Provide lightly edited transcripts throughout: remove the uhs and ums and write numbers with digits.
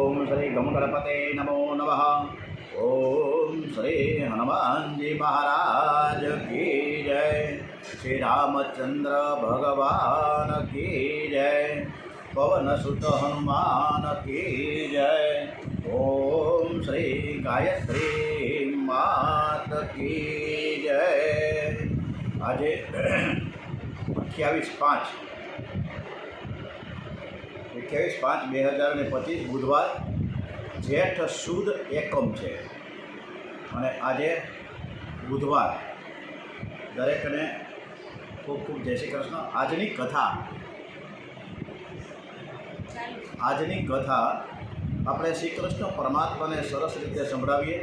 ओम श्री गम गणपते नमो नमः। ओम श्री हनुमान जी महाराज की जय। श्री रामचंद्र भगवान की जय। पवन सुत हनुमान की जय। ओम श्री गायत्री मात की जय। आज 28/5/2025 बुधवार जेठ सुद एकम है। आज बुधवार दरेक ने खूब खूब जय श्री कृष्ण। आजनी कथा अपने श्री कृष्ण परमात्मा ने सरस रीते संभळावीए।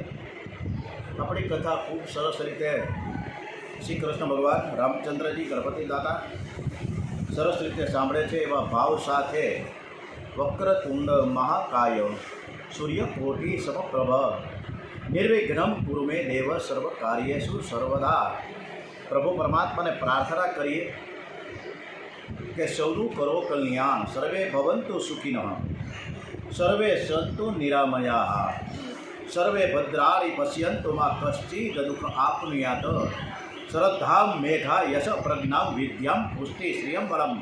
अपनी कथा खूब सरस रीते श्री कृष्ण भगवान रामचंद्र जी गणपति दाता सरस रीते सांभळे छे। एवा भाव साथे वक्रतुंड महाकाय सूर्यकोटि समप्रभ निर्विघ्नं कुरु मे देव सर्व कार्येषु सर्वदा। प्रभु परमात्मा ने प्रार्थना करिए कि सौनु करो कल्याण, सर्वे भवन्तु सुखिनः, सर्वे सन्तु निरामयाः, सर्वे भद्राणि पश्यन्तु मा कश्चित् दुःखम् आप्नुयात्। श्रद्धां मेधा यश प्रज्ञां विद्यां पुष्टि श्रियं बलम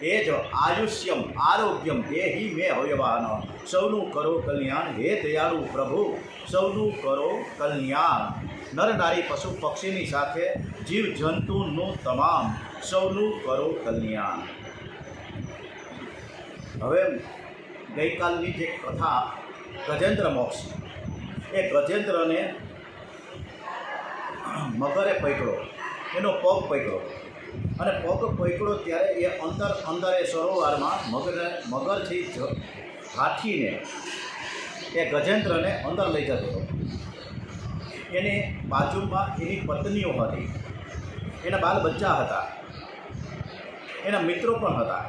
तेज आयुष्यम आरोग्यम देहि मे हयवान। सौनु करो कल्याण, हे दयालु प्रभु सौनु करो कल्याण। नर नारी पशु पक्षीनी साथे जीव जंतुनु तमाम सौनु करो कल्याण। हवे गई कालनी जे कथा गजेन्द्र मोक्ष, ए गजेन्द्र ने मगरे पकड़ो, एनो पग पकड़ो અને પગ પકડ્યો ત્યારે એ અંદર એ સરોવરમાં મગરથી હાથીને એ ગજેન્દ્રને અંદર લઈ જતો હતો। એની બાજુમાં એની પત્નીઓ હતી, એના બાલ બચ્ચા હતા, એના મિત્રો પણ હતા,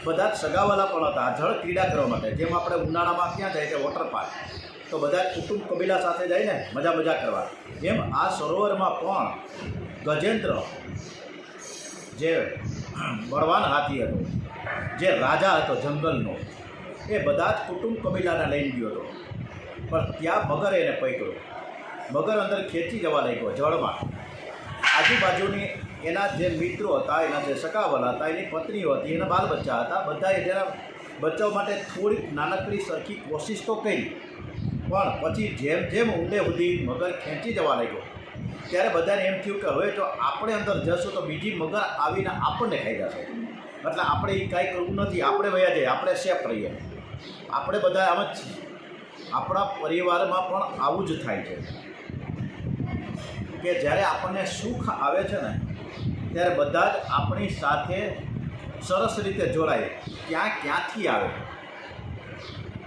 બધા જ સગાવાલા પણ હતા જળ ક્રીડા કરવા માટે। જેમ આપણે ઉનાળામાં ક્યાં જાય છે વોટર પાર્ક, તો બધા કુટુંબ કબીલા સાથે જાય ને મજા કરવા, એમ આ સરોવરમાં પણ ગજેન્દ્ર જે બળવાન હાથી હતો, જે રાજા હતો જંગલનો, એ બધા જ કુટુંબ કબીલાને લઈને ગયો હતો। પણ ત્યાં મગરે એને પકડ્યો। મગર અંદર ખેંચી જવા લાગ્યો જળમાં। આજુબાજુની એના જે મિત્રો હતા, એના જે સગાવાલા હતા, એની પત્નીઓ હતી, એના બાલ બચ્ચા હતા, બધાએ તેના બચ્ચાઓ માટે થોડીક નાનકડી સરખી કોશિશ તો કરી, પણ પછી જેમ જેમ ઊંડે સુધી મગર ખેંચી જવા લાગ્યો ત્યારે બધાને એમ થયું કે હવે જો આપણે અંદર જશું તો બીજી મગર આવીને આપણને ખાઈ જશે, એટલે આપણે એ કાંઈ કરવું નથી, આપણે વયા જઈએ, આપણે સેફ રહીએ। આપણે બધા આમ જ છીએ, આપણા પરિવારમાં પણ આવું જ થાય છે કે જ્યારે આપણને સુખ આવે છે ને ત્યારે બધા જ આપણી સાથે સરસ રીતે જોડાય। ક્યાંથી આવે?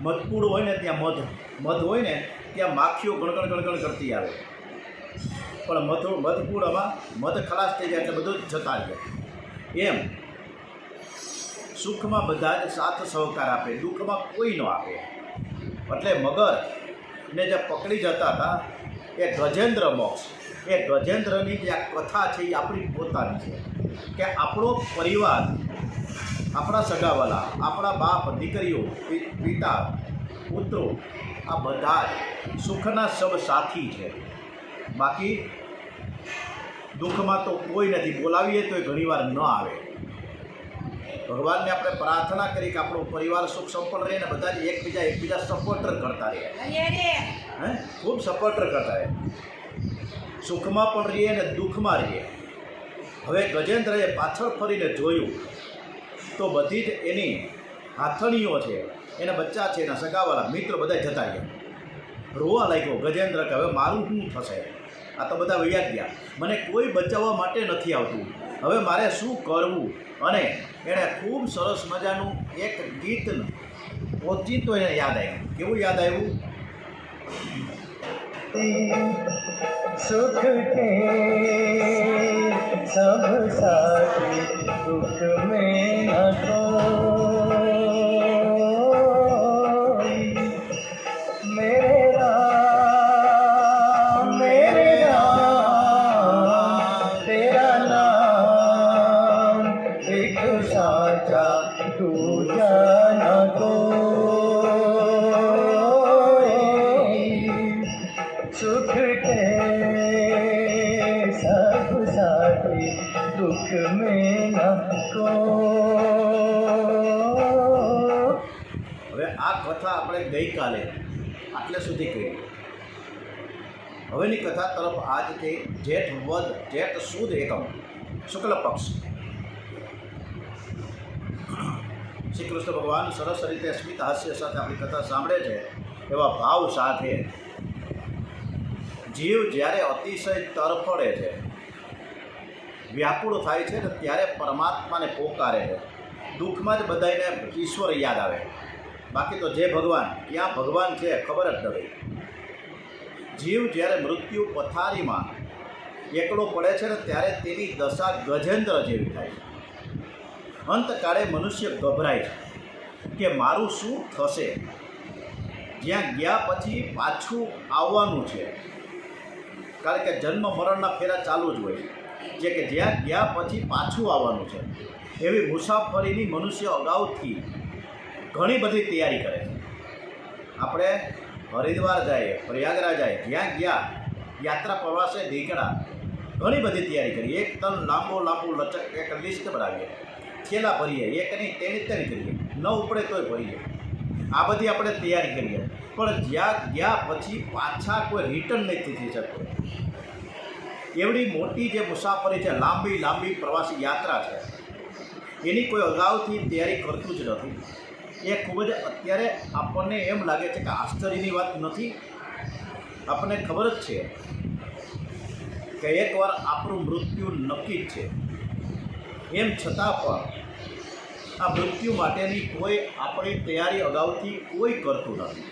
મધપૂડ હોય ને ત્યાં મધ હોય ને ત્યાં માખીઓ ગણગણ કરતી આવે, પણ મધપૂડમાં મધ ખલાસ થઈ જાય એટલે બધું જ જતા રહે। એમ સુખમાં બધા જ સાથ સહકાર આપે, દુઃખમાં કોઈ ન આપે। એટલે મગરને જે પકડી જતા હતા એ ગજેન્દ્ર મોક્ષ, એ ગજેન્દ્રની જે આ કથા છે એ આપણી પોતાની છે કે આપણો પરિવાર, આપણા સગાવાલા, આપણા બાપ દીકરીઓ, પિતા પુત્રો, આ બધા જ સુખના સબ સાથી છે। બાકી દુઃખમાં તો કોઈ નથી, બોલાવીએ તો ઘણીવાર ન આવે। ભગવાનને આપણે પ્રાર્થના કરી કે આપણો પરિવાર સુખ સંપન્ન રહે ને બધા જ એકબીજા સપોર્ટર કરતા રહે, ખૂબ સપોર્ટર કરતા રહે, સુખમાં પણ રહીએ ને દુઃખમાં રહીએ। હવે ગજેન્દ્રએ પાછળ ફરીને જોયું તો બધી જ એની હાથણીઓ છે, એના બચ્ચા છે, એના સગાવાલા મિત્રો બધા જતા ગયા। રોવા લાગ્યો ગજેન્દ્ર કે હવે મારું શું થશે? આ તો બધા વૈયા ગયા, મને કોઈ બચાવવા માટે નથી આવતું, હવે મારે શું કરવું? અને એણે ખૂબ સરસ મજાનું એક ગીત ઓચિંતો એને યાદ આવ્યું। કેવું યાદ આવ્યું? सुख के सब साथी दुख में न कोई, मेरे राम तेरा नाम एक साचा दूजा न कोई। को હવે આ કથા આપણે ગઈકાલે આટલે સુધી કહી. હવેની કથા તરફ આજથી જેઠ સુદ એકમ શુક્લ પક્ષ શ્રી કૃષ્ણ ભગવાન સરસ રીતે સ્મિત હાસ્ય સાથે આપણી કથા સાંભળે છે. એવા ભાવ સાથે જીવ જ્યારે અતિશય તરફડે છે, વ્યાકુળ થાય છે ને ત્યારે પરમાત્માને પોકારે છે. દુઃખમાં જ બધાને ઈશ્વર યાદ આવે, બાકી તો જે ભગવાન, ક્યાં ભગવાન છે ખબર જ નથી. જીવ જ્યારે મૃત્યુ પથારીમાં એકલો પડે છે ને ત્યારે તેની દશા ગજેન્દ્ર જેવી થાય છે. અંતકાળે મનુષ્ય ગભરાય છે કે મારું શું થશે. જ્યાં ગયા પછી પાછું આવવાનું છે, કારણ કે જન્મ મરણના ફેરા ચાલુ જ હોય, જે કે જ્યાં ગયા પછી પાછું આવવાનું છે. એવી મુસાફરીની મનુષ્ય અગાઉથી ઘણી બધી તૈયારી કરે છે. આપણે હરિદ્વાર જઈએ, પ્રયાગરાજ જઈએ, જ્યાં ગયા યાત્રા પ્રવાસે નીકળ્યા, ઘણી બધી તૈયારી કરીએ. એકદમ લાંબુ લચક એક લિસ્ટ બનાવીએ, થેલા ભરીએ, એક નહીં તેની કરીએ, ન ઉપડે તોય ભરીએ. આ બધી આપણે તૈયારી કરીએ, પણ જ્યાં ગયા પછી પાછા કોઈ રિટર્ન નથી થઈ શકતો. એવડી મોટી જે મુસાફરી છે, લાંબી પ્રવાસી યાત્રા છે, એની કોઈ અગાઉથી તૈયારી કરતું જ નથી. એ ખૂબ જ અત્યારે આપણને એમ લાગે છે કે આશ્ચર્યની વાત નથી. આપણને ખબર જ છે કે એકવાર આપણું મૃત્યુ નક્કી જ છે. એમ છતાં પણ આ મૃત્યુ માટેની કોઈ આપણી તૈયારી અગાઉથી કોઈ કરતું નથી.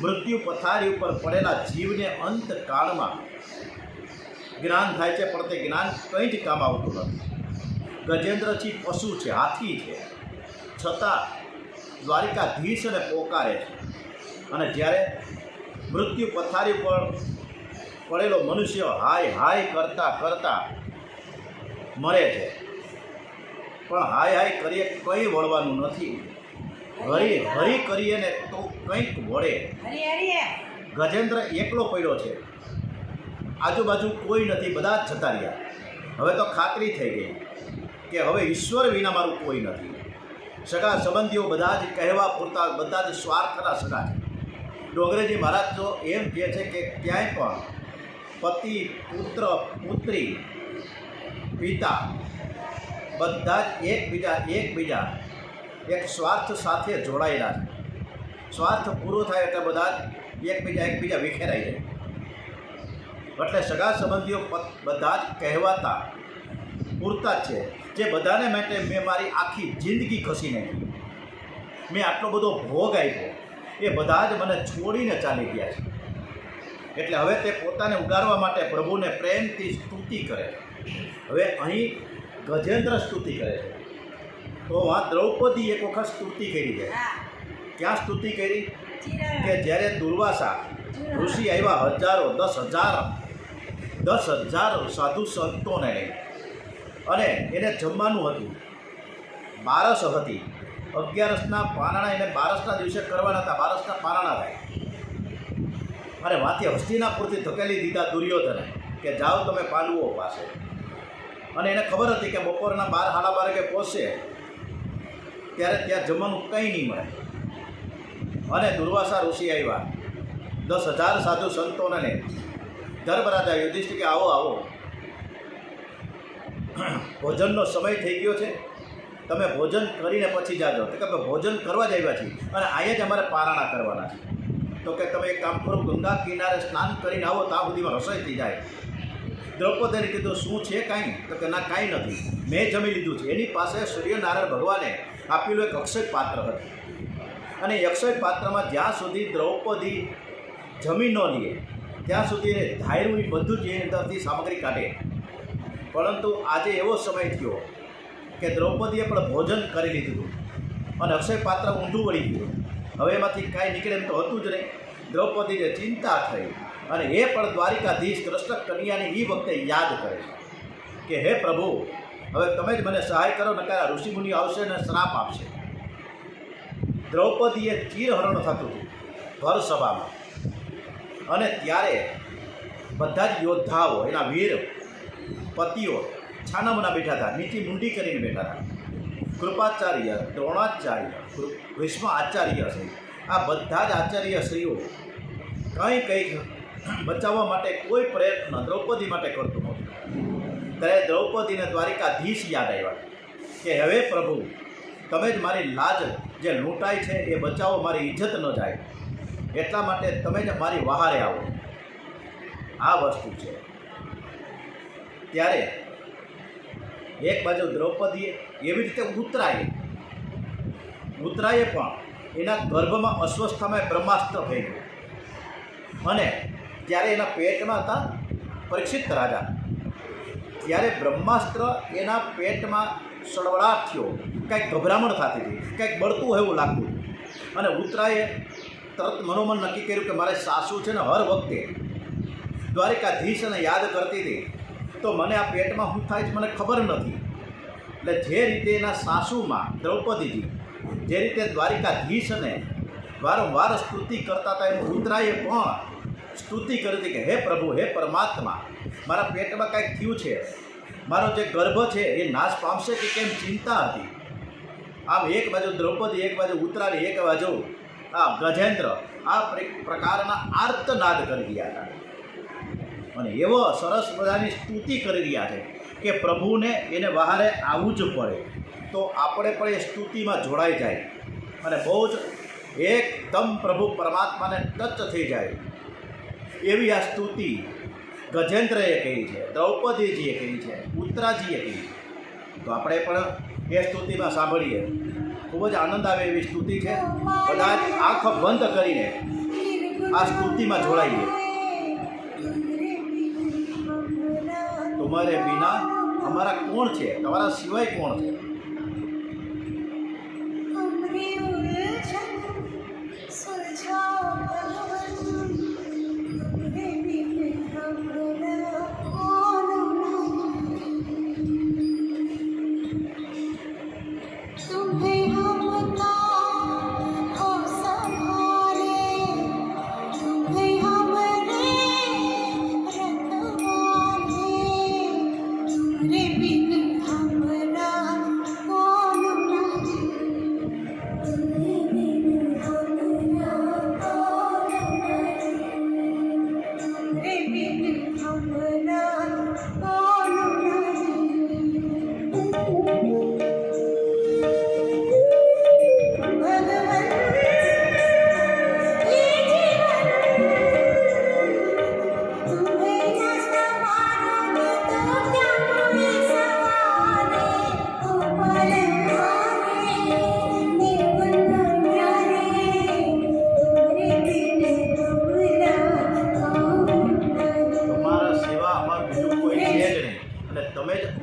મૃત્યુ પથારી ઉપર પડેલા જીવને અંતકાળમાં જ્ઞાન થાય છે, પણ તે જ્ઞાન કંઈ જ કામ આવતું નથી. ગજેન્દ્રજી પશુ છે, હાથી છે, છતાં દ્વારિકાધીશ અને પોકારે છે. અને જ્યારે મૃત્યુ પથારી ઉપર પડેલો મનુષ્ય હાય કરતા મરે છે, પણ હાય કરીએ કંઈ વળવાનું નથી. હરી કરીએ ને તો કંઈક વળે. ગજેન્દ્ર એકલો પડ્યો છે, આજુબાજુ કોઈ નથી, બધા જ જતા રહ્યા. હવે તો ખાતરી થઈ ગઈ કે હવે ઈશ્વર વિના મારું કોઈ નથી. સગા સંબંધીઓ બધા જ કહેવા પૂરતા, બધા જ સ્વાર્થના સગા છે. ડોંગરેજી મહારાજ તો એમ કહે છે કે ક્યાંય પણ પતિ, પુત્ર, પુત્રી, પિતા બધા જ એકબીજા એક સ્વાર્થ સાથે જોડાયેલા છે. સ્વાર્થ પૂરો થાય એટલે બધા જ એકબીજા વિખેરાઈ જાય. એટલે સગા સંબંધીઓ બધા જ કહેવાતા પૂરતા જ છે. જે બધાને માટે મેં મારી આખી જિંદગી ખસી નાખી, મેં આટલો બધો ભોગ આપ્યો, એ બધા જ મને છોડીને ચાલી ગયા છે. એટલે હવે તે પોતાને ઉગારવા માટે પ્રભુને પ્રેમથી સ્તુતિ કરે. હવે અહીં ગજેન્દ્ર સ્તુતિ કરે છે, તો આ દ્રૌપદી એક વખત સ્તુતિ કરી છે. ક્યાં સ્તુતિ કરી? કે જ્યારે દુર્વાસા ઋષિ આવ્યા, હજારો 10,000 સાધુ સંતોને લઈ, અને એને જમવાનું હતું, બારસ હતી, 11ના પારણા એને 12ના દિવસે કરવાના હતા. 12ના પારણા થાય અને વાંથી હસ્તિનાપુરથી ધકેલી દીધા દુર્યોધને કે જાઓ તમે પાંડવો પાસે. અને એને ખબર હતી કે બપોરના 12 સાડા 12 વાગે પહોંચશે ત્યારે ત્યાં જમવાનું કંઈ નહીં મળે. અને દુર્વાસા ઋષિ આવ્યા, 10,000 સાધુ સંતોને ધર્મરાજા યુધિષ્ઠિર કે આવો ભોજનનો સમય થઈ ગયો છે, તમે ભોજન કરીને પછી જાજો. તો કે ભોજન કરવા જ આવ્યા છીએ અને અહીંયા જ અમારે પારણા કરવાના છે. તો કે તમે એક કામ કરો, ગંગા કિનારે સ્નાન કરીને આવો, ત્યાં સુધીમાં રસોઈ થઈ જાય. દ્રૌપદીને કીધું શું છે કાંઈ? તો કે ના કાંઈ નથી, મેં જમી લીધું છે. એની પાસે સૂર્યનારાયણ ભગવાને આપેલું એક અક્ષય પાત્ર હતું, અને એ અક્ષય પાત્રમાં જ્યાં સુધી દ્રૌપદી જમી ન લે ત્યાં સુધી ધાર્યું એ બધું જ એની અંદરથી સામગ્રી કાઢે. પરંતુ આજે એવો સમય થયો કે દ્રૌપદીએ પણ ભોજન કરી લીધું અને અક્ષય પાત્ર ઊંધું વળી ગયું. હવે એમાંથી કાંઈ નીકળે એમ તો હતું જ નહીં. દ્રૌપદીને ચિંતા થઈ અને એ પણ દ્વારિકાધીશ કૃષ્ણ કન્યાને એ વખતે યાદ કરે છે કે હે પ્રભુ, હવે તમે જ મને સહાય કરો, નકાર ઋષિમુનિ આવશે અને શ્રાપ આપશે. દ્રૌપદીએ ચીરહરણ થતું હતું ભર સભામાં, અને ત્યારે બધા જ યોદ્ધાઓ, એના વીર પતિઓ છાનામના બેઠા હતા, નીચી મુંડી કરીને બેઠા હતા. કૃપાચાર્ય, દ્રોણાચાર્ય, ભીષ્મ આચાર્ય છે, આ બધા જ આચાર્ય શ્રીઓ કંઈક બચાવવા માટે કોઈ પ્રયત્ન દ્રૌપદી માટે કરતું નહોતું. ત્યારે દ્રૌપદીને દ્વારિકાધીશ યાદ આવ્યા કે હવે પ્રભુ તમે જ મારી લાજ જે લૂંટાઈ છે એ બચાવો, મારી ઇજ્જત ન જાય, એટલા માટે તમે જ મારી વહારે આવો. આ વસ્તુ છે. ત્યારે એક બાજુ દ્રૌપદીએ એવી રીતે ઉતરાયે પણ એના ગર્ભમાં અસ્વસ્થતામાં બ્રહ્માસ્ત્ર થઈ ગયું. અને ત્યારે એના પેટમાં હતા પરીક્ષિત રાજા. ત્યારે બ્રહ્માસ્ત્ર એના પેટમાં સળવળાટ થયો, કંઈક ગભરામણ થતી હતી, કંઈક બળતું હોય એવું લાગતું. અને ઉતરાએ તરત મનોમન નક્કી કર્યું કે મારે સાસુ છે ને હર વખતે દ્વારિકાધીશને યાદ કરતી હતી, તો મને આ પેટમાં શું થાય છે મને ખબર નથી. એટલે જે રીતે એના સાસુમાં દ્રૌપદીજી જે રીતે દ્વારિકાધીશને વારંવાર સ્તુતિ કરતા હતા, એમ ઉતરાએ પણ સ્તુતિ કરી હતી કે હે પ્રભુ, હે પરમાત્મા, મારા પેટમાં કાંઈક થયું છે, મારો જે ગર્ભ છે એ નાશ પામશે કે કેમ ચિંતા હતી. આમ એક બાજુ દ્રૌપદી, એક બાજુ ઉત્તરાની, એક બાજુ આ ગજેન્દ્ર આ પ્રકારના આર્તનાદ કરી રહ્યા હતા. અને એવો સરસ બધાની સ્તુતિ કરી રહ્યા છે કે પ્રભુને એને વહારે આવવું જ પડે, તો આપણે પણ એ સ્તુતિમાં જોડાઈ જાય અને બહુ જ એકદમ પ્રભુ પરમાત્માને ટચ થઈ જાય એવી આ સ્તુતિ ગજેન્દ્રએ કહી છે, દ્રૌપદીજીએ કહી છે, ઉત્તરાજીએ કહી છે. તો આપણે પણ એ સ્તુતિમાં સાંભળીએ. ખૂબ જ આનંદ આવે એવી સ્તુતિ છે. બધા જ આંખ બંધ કરીને આ સ્તુતિમાં જોડાઈએ. તમારે વિના અમારા કોણ છે, તમારા સિવાય કોણ છે?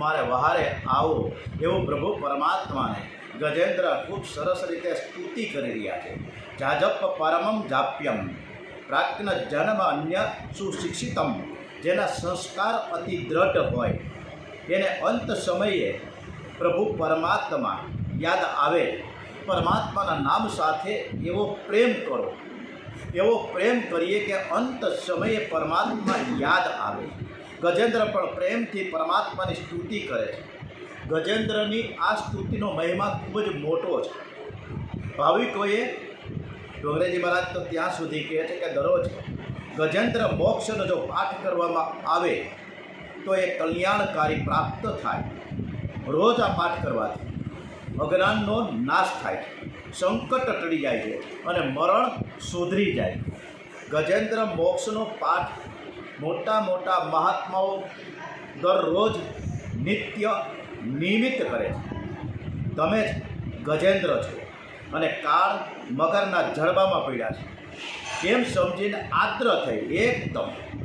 મારે વહારે આવો એવું પ્રભુ પરમાત્માને ગજેન્દ્ર ખૂબ સરસ રીતે સ્તુતિ કરી રહ્યા છે. જાજપ પરમમ જાપ્યમ પ્રાજ્ઞ જન્મ અન્ય સુશિક્ષિતમ, જેના સંસ્કાર અતિ દ્રઢ હોય એને અંત સમયે પ્રભુ પરમાત્મા યાદ આવે. પરમાત્માના નામ સાથે એવો પ્રેમ કરો, એવો પ્રેમ કરીએ કે અંત સમયે પરમાત્મા યાદ આવે. ગજેન્દ્ર પણ પ્રેમથી પરમાત્માની સ્તુતિ કરે છે. ગજેન્દ્રની આ સ્તુતિનો મહિમા ખૂબ જ મોટો છે. ભાવિકોએ ડોંગરેજી મહારાજ તો ત્યાં સુધી કહે છે કે દરરોજ ગજેન્દ્ર મોક્ષનો જો પાઠ કરવામાં આવે તો એ કલ્યાણકારી પ્રાપ્ત થાય. રોજ આ પાઠ કરવાથી અજ્ઞાનનો નાશ થાય છે, સંકટ ટળી જાય છે અને મરણ સુધરી જાય. ગજેન્દ્ર મોક્ષનો પાઠ મોટા મોટા મહાત્માઓ દરરોજ નિત્ય નિયમિત કરે છે. તમે જ ગજેન્દ્ર છો અને કાળ મગરના જડબામાં પડ્યા છે. કેમ સમજીને આદ્ર થઈ,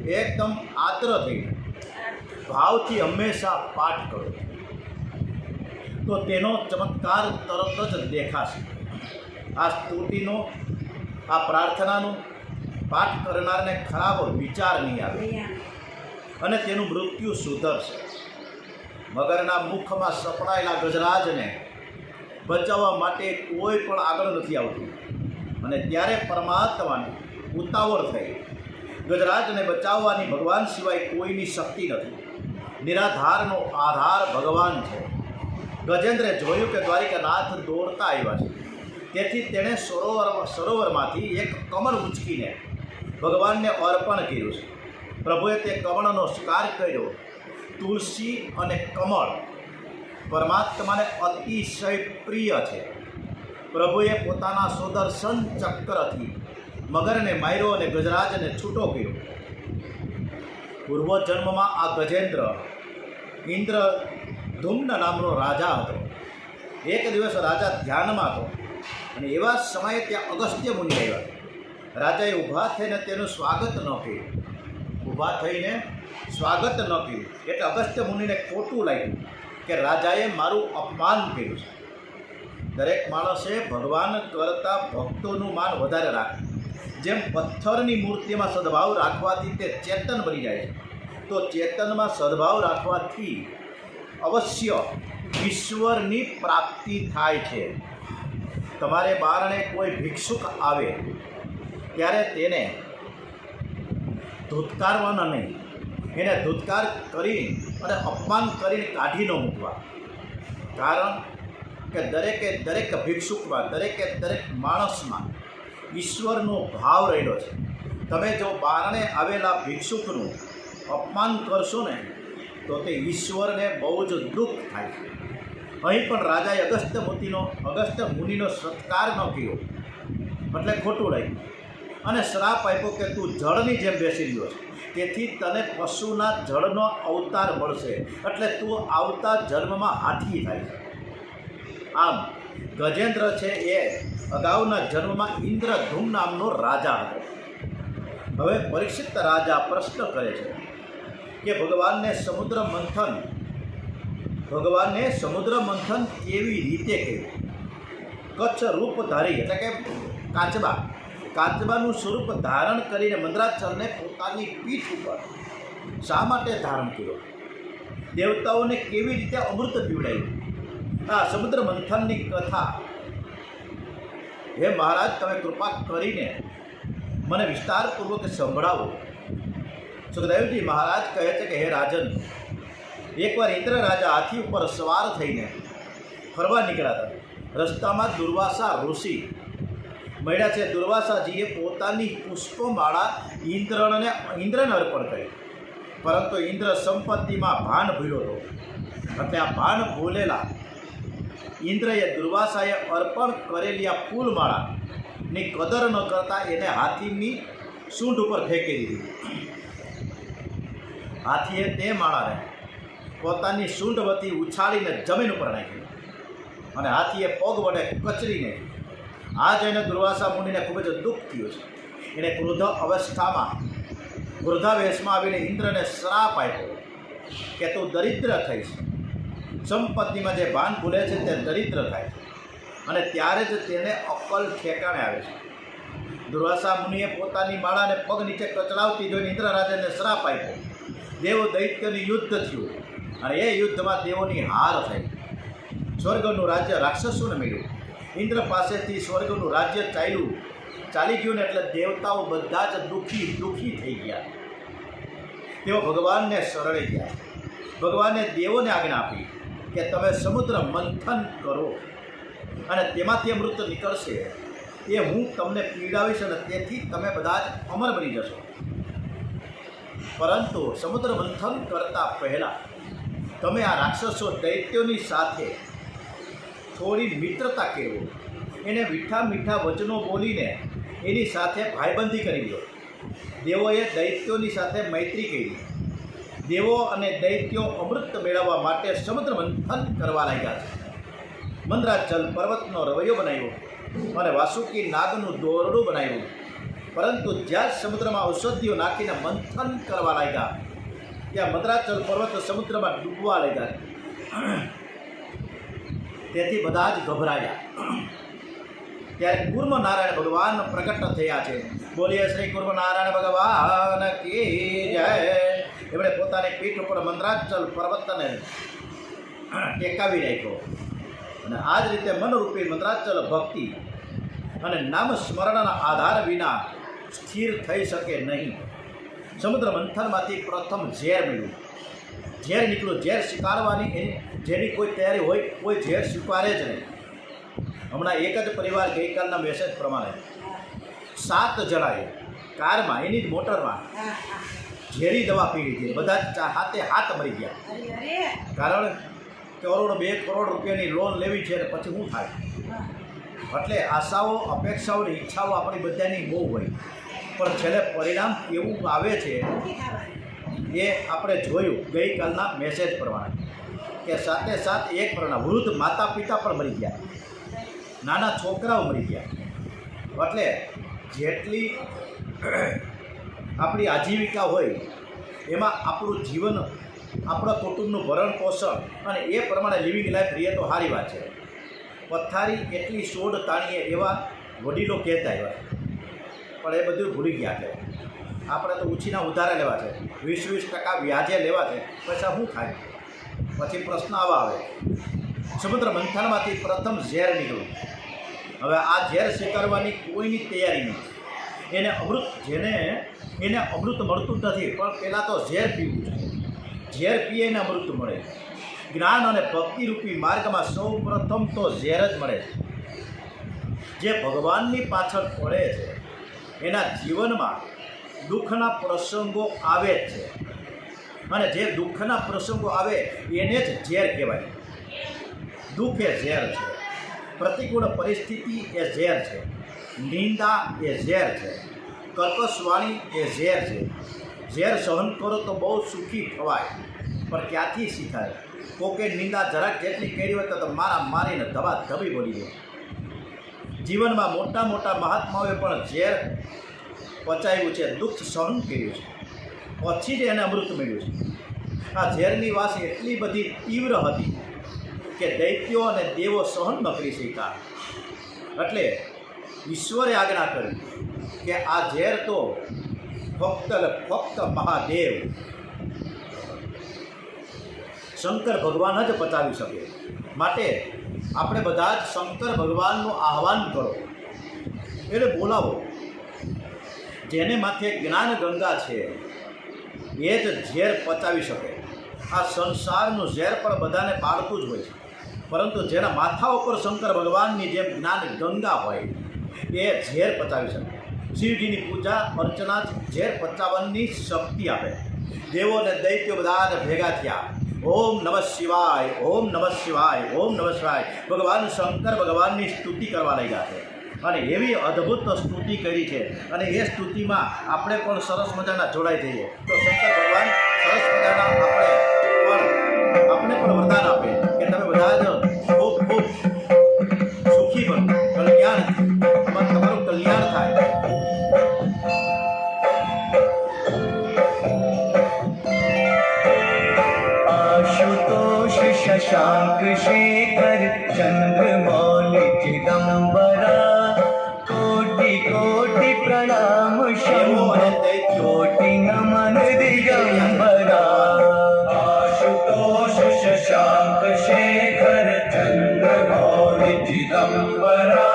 એકદમ આદ્ર થઈને ભાવથી હંમેશા પાઠ કરો તો તેનો ચમત્કાર તરત જ દેખાશે. આ સ્તુતિનો, આ પ્રાર્થનાનો પાઠ કરનારને ખરાબ વિચાર નહીં આવે અને તેનું મૃત્યુ સુધરશે. મગરના મુખમાં સપડાયેલા ગજરાજને બચાવવા માટે કોઈ પણ આગળ નથી આવતું અને ત્યારે પરમાત્માને ઉતાવળ થઈ. ગજરાજને બચાવવાની ભગવાન સિવાય કોઈની શક્તિ નથી. નિરાધારનો આધાર ભગવાન છે. ગજેન્દ્રે જોયું કે દ્વારિકાનાથ દોડતા આવ્યા છે, તેથી તેણે સરોવરમાંથી એક કમળ ઉંચકીને ભગવાનને અર્પણ કર્યું છે. પ્રભુએ તે કમળનો સ્વીકાર કર્યો. તુલસી અને કમળ પરમાત્માને અતિશય પ્રિય છે. પ્રભુએ પોતાના સુદર્શન ચક્રથી મગરને માર્યો અને ગજરાજને છૂટો કર્યો. પૂર્વજન્મમાં આ ગજેન્દ્ર ઇન્દ્રધુમ્ન નામનો રાજા હતો. એક દિવસ રાજા ધ્યાનમાં હતો અને એવા સમયે ત્યાં અગસ્ત્ય મુનિ આવ્યા. રાજાએ ઊભા થઈને તેનું સ્વાગત ન કર્યું. ઊભા થઈને સ્વાગત ન કર્યું એટલે અગસ્ત્ય મુનિને ખોટું લાગ્યું કે રાજાએ મારું અપમાન કર્યું છે. દરેક માણસે ભગવાન કરતાં ભક્તોનું માન વધારે રાખે. જેમ પથ્થરની મૂર્તિમાં સદભાવ રાખવાથી તે ચેતન બની જાય છે, તો ચેતનમાં સદભાવ રાખવાથી અવશ્ય ઈશ્વરની પ્રાપ્તિ થાય છે. તમારે બારણે કોઈ ભિક્ષુક આવે ત્યારે તેને ધૂતકારવાના નહીં. એને ધૂતકાર કરી અને અપમાન કરીને કાઢી ન મૂકવા. કારણ કે દરેક ભિક્ષુકમાં દરેક માણસમાં ઈશ્વરનો ભાવ રહેલો છે. તમે જો બારણે આવેલા ભિક્ષુકનું અપમાન કરશો ને તો તે ઈશ્વરને બહુ જ દુઃખ થાય છે. અહીં પણ રાજાએ અગસ્ત્ય મુનિનો સત્કાર ન કર્યો એટલે ખોટું લાગ્યું અને શ્રાપ આપ્યો કે તું જળની જેમ બેસી રહ્યો છે, તેથી તને પશુના જળનો અવતાર મળશે, એટલે તું આવતા જન્મમાં હાથી થાય છે. આમ ગજેન્દ્ર છે એ અગાઉના જન્મમાં ઇન્દ્રધૂમ નામનો રાજા હતો. હવે પરીક્ષિત રાજા પ્રશ્ન કરે છે કે ભગવાનને સમુદ્ર મંથન કેવી રીતે કર્યું? કચ્છ રૂપધારી એટલે કે કાચબાનું સ્વરૂપ ધારણ કરીને મંદરાચલને પોતાની પીઠ ઉપર શા માટે ધારણ કર્યો? દેવતાઓને કેવી રીતે અમૃત પીવડાવ્યું? આ સમુદ્ર મંથનની કથા હે મહારાજ તમે કૃપા કરીને મને વિસ્તારપૂર્વક સંભળાવો. સુખદેવજી મહારાજ કહે છે કે હે રાજન, એકવાર ઇન્દ્ર રાજા હાથી ઉપર સવાર થઈને ફરવા નીકળ્યા હતા. રસ્તામાં દુર્વાસા ઋષિ મળ્યા છે. દુર્વાસાજીએ પોતાની પુષ્પમાળા ઇન્દ્રને અર્પણ કરી, પરંતુ ઇન્દ્ર સંપત્તિમાં ભાન ભૂલ્યો હતો. એટલે આ ભાન ભૂલેલા ઇન્દ્રએ દુર્વાસાએ અર્પણ કરેલી આ ફૂલમાળાની કદર ન કરતાં એને હાથીની સૂંઢ ઉપર ફેંકી દીધી. હાથીએ તે માળાને પોતાની સૂંઢ વતી ઉછાળીને જમીન ઉપર નાખી અને હાથીએ પગ વડે કચરીને. આ જોઈને દુર્વાસા મુનિને ખૂબ જ દુઃખ થયું છે. એણે વૃદ્ધાવેશમાં આવીને ઇન્દ્રને શ્રાપ આપ્યો કે તું દરિદ્ર થઈશ. સંપત્તિમાં જે ભાન ભૂલે છે તે દરિદ્ર થાય છે અને ત્યારે જ તેને અક્કલ ઠેકાણે આવે છે. દુર્વાસા મુનિએ પોતાની માળાને પગ નીચે કચડાવતી જોઈને ઇન્દ્ર રાજાને શ્રાપ આપ્યો. દેવો દૈત્યનું યુદ્ધ થયું અને એ યુદ્ધમાં દેવોની હાર થઈ. સ્વર્ગનું રાજ્ય રાક્ષસોને મળ્યું. ઇન્દ્ર પાસેથી સ્વર્ગનું રાજ્ય ચાલી ગયું ને એટલે દેવતાઓ બધા જ દુઃખી થઈ ગયા. તેઓ ભગવાનને શરણે ગયા. ભગવાને દેવોને આજ્ઞા આપી કે તમે સમુદ્ર મંથન કરો અને તેમાંથી અમૃત નીકળશે. એ હું તમને પીડાવીશ અને તેથી તમે બધા જ અમર બની જશો. પરંતુ સમુદ્ર મંથન કરતાં પહેલાં તમે આ રાક્ષસો દૈત્યોની સાથે થોડી મિત્રતા કેળવો. એને મીઠા વચનો બોલીને એની સાથે ભાઈબંધી કરી દો. દેવોએ દૈત્યોની સાથે મૈત્રી કરી. દેવો અને દૈત્યો અમૃત મેળવવા માટે સમુદ્ર મંથન કરવા લાગ્યા છે. મંદરાચલ પર્વતનો રવૈયો બનાવ્યો અને વાસુકી નાગનું દોરડું બનાવ્યું. પરંતુ જ્યાં સમુદ્રમાં ઔષધિઓ નાખીને મંથન કરવા લાગ્યા ત્યાં મંદરાચલ પર્વત સમુદ્રમાં ડૂબવા લાગ્યા. તેથી બધા જ ગભરાયા. ત્યારે કુર્મ નારાયણ ભગવાન પ્રગટ થયા છે. બોલીએ શ્રી કુર્મ નારાયણ ભગવાન કી જય. એમણે પોતાની પીઠ ઉપર મંદરાચલ પર્વતને ટેકાવી રાખ્યો અને આ જ રીતે મનરૂપી મંદરાચલ ભક્તિ અને નામ સ્મરણના આધાર વિના સ્થિર થઈ શકે નહીં. સમુદ્ર મંથનમાંથી પ્રથમ ઝેર મળ્યું. ઝેર નીકળ્યું. ઝેર સ્વીકારવાની જેની કોઈ તૈયારી હોય કોઈ ઝેર સ્વીકારે જ નહીં. હમણાં એક જ પરિવાર ગઈકાલના મેસેજ પ્રમાણે 7 જણાએ કારમાં એની જ મોટરમાં ઝેરી દવા પી લીધી. બધા હાથે હાથ મરી ગયા. કારણ કરોડ 2 કરોડ રૂપિયાની લોન લેવી છે અને પછી શું થાય? એટલે આશાઓ અપેક્ષાઓ અને ઈચ્છાઓ આપણી બધાની બહુ હોય, પણ છેલ્લે પરિણામ કેવું આવે છે એ આપણે જોયું ગઈકાલના મેસેજ પ્રમાણે કે સાથે સાથ એક પ્રમાણે વૃદ્ધ માતા પિતા પણ મરી ગયા, નાના છોકરાઓ મરી ગયા. એટલે જેટલી આપણી આજીવિકા હોય એમાં આપણું જીવન, આપણા કુટુંબનું ભરણ પોષણ અને એ પ્રમાણે લિવિંગ લાઈફ રહીએ તો સારી વાત છે. પથારી એટલી સોડ તાણીએ એવા વડીલો કહેતા એવા, પણ એ બધું ભૂલી ગયા છે. આપણે તો ઉછીના ઉધારા લેવા છે, 20% વ્યાજે લેવા છે, પૈસા શું થાય? પછી પ્રશ્ન આવા આવે, સમુદ્ર મંથનમાંથી પ્રથમ ઝેર નીકળ્યું. હવે આ ઝેર સ્વીકારવાની કોઈની તૈયારી નહીં. એને અમૃત મળતું જ નથી, પણ પહેલાં તો ઝેર પીવું છે. ઝેર પીએ એને અમૃત મળે. જ્ઞાન અને ભક્તિરૂપી માર્ગમાં સૌ પ્રથમ તો ઝેર જ મળે છે. જે ભગવાનની પાછળ પડે છે એના જીવનમાં દુઃખના પ્રસંગો આવે જ છે, અને જે દુઃખના પ્રસંગો આવે એને જ ઝેર કહેવાય. દુઃખ એ ઝેર છે, પ્રતિકૂળ પરિસ્થિતિ એ ઝેર છે, નિંદા એ ઝેર છે, કર્કશવાણી એ ઝેર છે. ઝેર સહન કરો તો બહુ સુખી થવાય, પણ ક્યાંથી શીખાય? કોકે નિંદા જરાક જેટલી કરી હોય તો મારા મારીને ધબા ધબી બોલી દે. જીવનમાં મોટા મોટા મહાત્માઓએ પણ ઝેર પચાવ્યું છે, દુઃખ સહન કર્યું છે, પછી જ એને અમૃત મળ્યું છે. આ ઝેરની વાસ એટલી બધી તીવ્ર હતી કે દૈત્યો અને દેવો સહન ન કરી શક્યા. એટલે ઈશ્વરે આજ્ઞા કરી કે આ ઝેર તો ફક્ત મહાદેવ શંકર ભગવાન જ પચાવી શકે. માટે આપણે બધા જ શંકર ભગવાનનું આહ્વાન કરો, એટલે બોલાવો. જેને માથે જ્ઞાન ગંગા છે એ જ ઝેર પચાવી શકે. આ સંસારનું ઝેર પણ બધાને પાડતું જ હોય છે, પરંતુ જેના માથા ઉપર શંકર ભગવાનની જેમ જ્ઞાન ગંગા હોય એ ઝેર પચાવી શકે. શિવજીની પૂજા અર્ચના ઝેર પચાવવાની શક્તિ આપે. દેવો અને દૈત્યો બધાને ભેગા થયા. ઓમ નમઃ શિવાય, ઓમ નમઃ શિવાય, ઓમ નમઃ શિવાય. ભગવાન શંકર ભગવાનની સ્તુતિ કરવા લાગ્યા છે, અને એવી અદ્ભુત સ્તુતિ કરી છે. અને એ સ્તુતિમાં આપણે પણ સરસ મજાના જોડાઈ જઈએ તો શંકર ભગવાન સરસ મજાના આપણે પણ વરદાન આપે કે તમે બધા જ ખૂબ ખૂબ સુખી બનો, કલ્યાણ તમારું કલ્યાણ થાય. आशुतोष शशांक शेखर चंद्रमौलि चिदंबरा कोटि कोटि प्रणाम शंभो कोटि नमन दिगंबरा. आशुतोष शशांक शेखर चंद्रमौलि चिदंबरा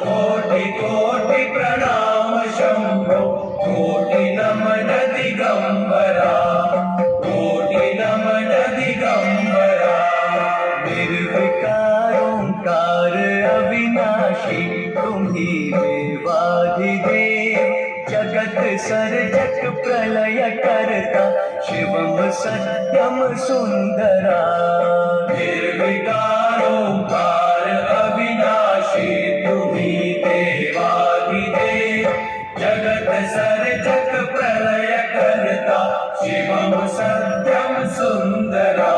कोटि कोटि प्रणाम शंभो कोटि नमन दिगंबरा. निर्विकारोंकार अविनाशी तुम्ही देवाधिदेव जगत सर्जक प्रलय करता शिवम सत्यम सुंदरा. निर्विकारोंकार अविनाशी तुम्ही देवाधिदेव जगत सर्जक प्रलय करता शिवम सत्यम सुंदरा.